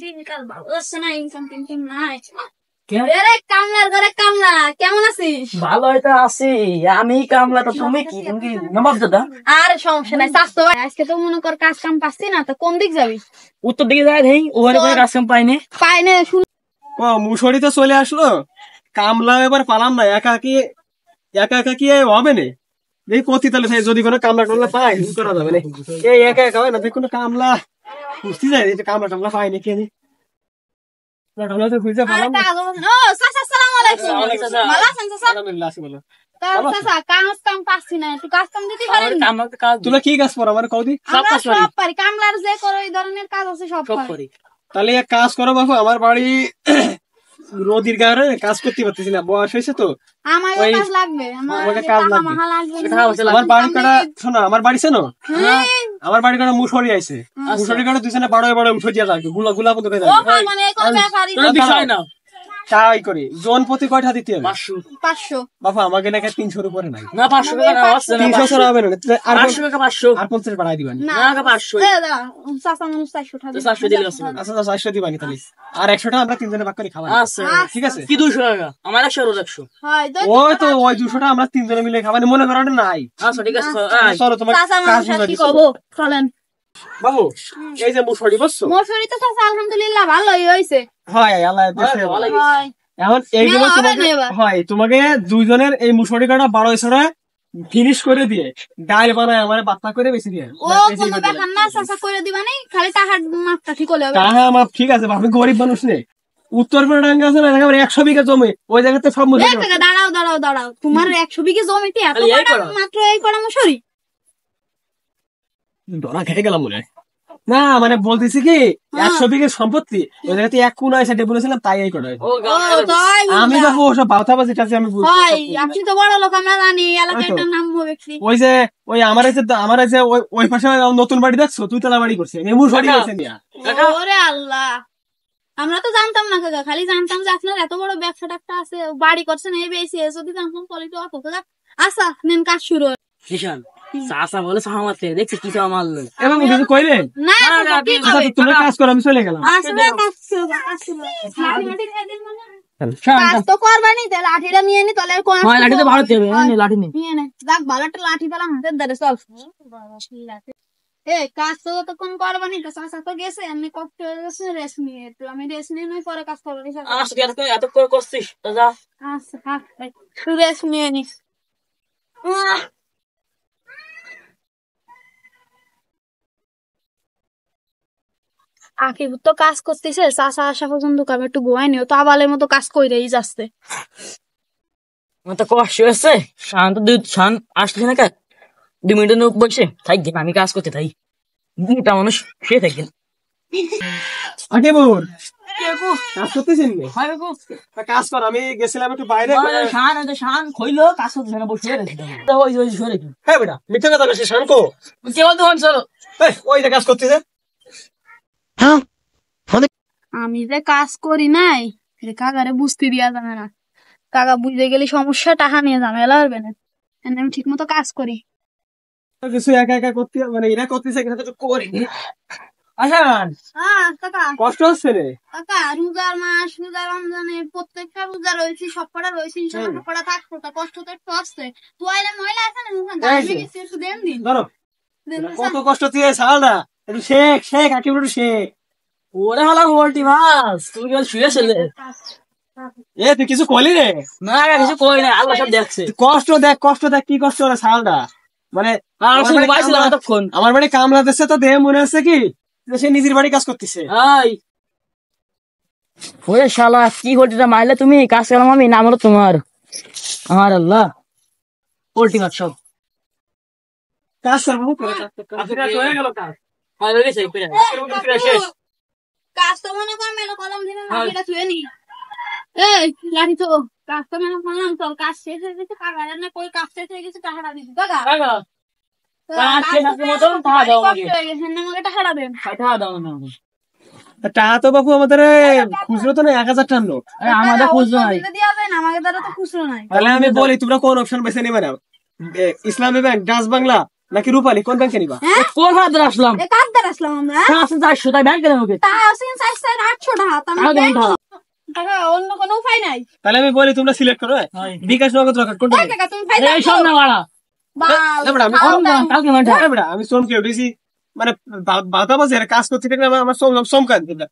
দিনকাল ভালো যাচ্ছে না, ইনকাম টিনকাম নাই। আরে কামলার ঘরে কামলা, কেমন আছিস? ভালো হয়তো আছি আমি। কামলা তো তুমি কি নবাব দাদা? আরে সমস্যা নাই, স্বাস্থ্য ভাই। আজকে তো মনে কর কাজ কাম পাচ্ছি না, তো কোন দিক যাবি? উত্তর দিকে যায় দেই, ওখানে কোনো কাজ কাম পাইনি। পাই না শুন। ও মুসড়ি তো চলে আসলো, কামলা এবার পালাম না, একা একা কি হবে না। দেখি কতি তাহলে যদি কোনো কামলা টামলা পাই করা যাবে না। এই একা একা হয় না, দেখি কোনো কামলা খুঁজতে যায়, কামলা টামলা পাই নাকি আমি টামলা তো খুঁজে আরে পালাম না। কাজ হবে না। ও চাচা, আসসালামু আলাইকুম। ভালো আছেন চাচা? আলহামদুলিল্লাহ আছি ভালো। তা চাচা কাজ কাম পাচ্ছি না, একটু কাজ কাম দিতে পারেন? তোমরা কি কাজ করো আমার কৌদি? আমরা সব পারি, কামলার যে করো এই ধরনের কাজ আছে সব পারি। তাহলে এক কাজ করো বাবু, আমার বাড়ি রোদির গায়ে কাজ করতে পারতেছি না, বয়স হয়েছে তো। আমার কাজ লাগবে, আমাকে কাজ টাকা লাগবে। মাহা লাগবে। আমার বাড়ি কাটা শোনো, আমার বাড়ি শোনো, আমার বাড়ি কাটা মুসড়ি আইছে, মুসড়ি কাটা দুজনে বাড়ো বাড়ো উঠে দিয়া লাগবে, গুলা বন্ধ করে ও ভাই, মানে কোন ব্যাপারই না। বিষয় না, তাই করি। জন প্রতি কয়টা দিতে হবে? 500। বাবা আমাকে নাকি 300 উপরে নাই। না 500 টাকা না, 300 ছাড়া হবে না, আর 500 টাকা 500 আর 50 বাড়াই দিবানি। না 500 দাদা, চাচা মানুষ 400 টাকা। 400 দিলে আছে। আচ্ছা 400 দিবানি তাহলে, আর 100 টাকা আমরা তিনজনে ভাগ করে খাওয়া। আচ্ছা ঠিক আছে। কি 200 টাকা? আমার 100 আর 100। হয় তো ওই তো ওই 200 টাকা আমরা তিনজনে মিলে খাবানি, মনে করো নাই। আচ্ছা ঠিক আছে। চলো তোমার চাচা কাজ মানুষ বুঝা কি দিচ্ছি। কব, চলেন। বাবু এই যে মুসড়ি বসছো, মশুরি তো চাচা আলহামদুলিল্লাহ ভালোই হইছে। হয় আল্লাহ দেশে ভালো। হয় এখন এইগুলো নেওয়া হবে তোমাকে না এবার। হয়, তোমাকে দুইজনের এই মুসড়ি কাটা 1200 ফিনিশ করে দিয়ে ডাল বানায় আমার বাত্তা করে বেশি দিয়ে। ও কোনো ব্যাপার না, চাচা করে দিবা নাই, খালি টাকার মাপটা ঠিক হলে হবে। হ্যাঁ মাপ ঠিক আছে, আমি গরিব মানুষ নেই। উত্তরপাড়া ডাঙ্গা আছে না, একেবারে 100 বিঘা জমি, ওই জায়গাতে সব মুসড়ি এক টাকা দাঁড়াও, তোমার 100 বিঘা জমিতে এত খালি এই কটা, করা? মাত্র এই কটা মশুরি? ধরা খেটে গেলাম মনে হয়। না মানে বলতেছি কি, 100 বিঘা সম্পত্তি, ওই জায়গাতে এক কোনা সেটা বলেছিলাম, তাই এই কটা। ও ও তাই আমি বাবু ওসব বাউতাবাজি টাজি আমি বুঝি। হয়, আপনি তো বড় লোক, আমরা জানি এলাকায় একটা নাম ব্যক্তি। ওই যে ওই আমার যে ওই পাশে নতুন বাড়ি দেখছো, তুই তলা বাড়ি করছে, মুসড়ি গেছে নিয়া। ওরে আল্লাহ, আমরা তো জানতাম না কাকা, খালি জানতাম যে আপনার এত বড় ব্যবসা টাকা আছে, বাড়ি করছেন এই বেশি, যদি জানতাম তাহলে তো অত কাকা। আচ্ছা নেন কাজ শুরু। কিষান চাচা বলে সামাতে দেখছি কিছু আমার এবং কিছু কইলেন না না, কাকা, কি না, করবে? তোমরা কাজ করো, আমি চলে গেলাম। আসবে কাজ শুরু, কাজ শুরু। লাঠি খেয়ে দিন মানে? কাজ তো করবানি, তাহলে লাঠিটা নিয়ে নি, তাহলে কোন হয় লাঠি তো ভারত হবে, লাঠি নেই। নিয়ে নে, যাক ভালো একটা লাঠি পেলাম হাতের দ্বারে, চল। কাজ তো ততক্ষণ করবানি, তো চাচা তো গেছে, এমনি করতে গেছে রেস্ট নিয়ে, তো আমি রেস্ট নিয়ে নই, পরে কাজ করবো। আজকে এত করে করছিস তো যা। আচ্ছা থাক ভাই, তুই রেস্ট নিয়ে নিস। আকিব তো কাজ করতেছে, চাচা আসা পর্যন্ত কবে একটু গোয়াই নিও, তো আবালের মতো কাজ কইরেই যাচ্ছে। আমার তো কষ্ট হয়েছে, শান্ত শান আসলে না, 2 মিনিটের বসে থাকবেন, আমি কাজ করতে থাকি। দুটা মানুষ শুয়ে থাকবেন। আগে বোন কাজ করতেছেন না? কাজ কর, আমি গেছিলাম একটু বাইরে। শান খইলো কাজ করতেছে না, বসে রেখে। হ্যাঁ বেটা, মিথ্যা কথা বলছিস, শানকো কে বলতো চলো ওই যে কাজ করতেছে। আমি যে কাজ করি নাই, কাকারে বুঝতে দিয়া যাবে না, কাকা বুঝতে গেলে সমস্যা, টাকা নিয়ে ঝামেলা হবে না, আমি ঠিক মতো কাজ করি। কিছু একা একা করতে মানে এরা করতেছে, কিন্তু একটু করি। আসান কাকা, কষ্ট হচ্ছে রে? কাকা রোজার মাস, রোজার রমজানে প্রত্যেকটা রোজা রয়েছে, সব কটা রয়েছে, ইনশাল্লাহ সব কটা থাকতো, তা কষ্ট তো একটু আসছে। তোয়াইলে ময়লা আছে না, একটু দেন দিন। ধরো কত কষ্ট তুই ছাড় না, একটু শেখ আকিব, একটু শেখ। ওরে হালা বলটি মাস, তুমি কেবল শুয়েছিলে। তুই কিছু কইলি রে? না কিছু কই না, আল্লাহ সব দেখছে। কষ্ট দেখ কি কষ্ট রে ছাড়টা, মানে আমার বাড়ি কামলা দিচ্ছে, তো দেহে মনে হচ্ছে কি সে নিজের বাড়ি কাজ করতেছে। ওরে শালা কি হোল্টিটা মারলে তুমি, কাজ করলাম আমি, নাম হলো তোমার। আমার আল্লাহ পোল্টি মাছ সব কাজ করবো হয়ে গেল কাজ। কাজ তো মনে কর মেলো কলম দিনে লাঠিটা ছুঁয়ে নি। এই লাঠি তো কাজ তো মেলো করলাম, চল কাজ শেষ হয়ে গেছে, কাকা জানে কই কাজ শেষ হয়ে গেছে, টাকাটা দিছি কাকা। টাকা তো বাবু আমাদের খুচরো তো নাই, 1000 টাকা নোট। আমাদের খুঁজলো নাই, আমাদের দ্বারা তো খুচরো নাই। তাহলে আমি বলি তোমরা কোন অপশন বেছে নেবে না, ইসলামী ব্যাংক, ডাচ বাংলা নাকি রূপালী কোন ব্যাংকে নিবা? হ্যাঁ কোন হাত ধরে আসলাম এ কার দ্বারা আসলাম আমরা 400 তাই ব্যাংকে দেবো তা আছে 800 টাকা টাকা অন্য কোনো উপায় নাই তাহলে আমি বলি তোমরা সিলেক্ট করো বিকাশ নগদ রকেট কোনটা এই টাকা তুমি ফাইদা এই সব না বাড়া আমি কালকে আমি চমকে উঠেছি মানে বাধা বাজে কাজ করতে দেখলে আমার চমকা দিতে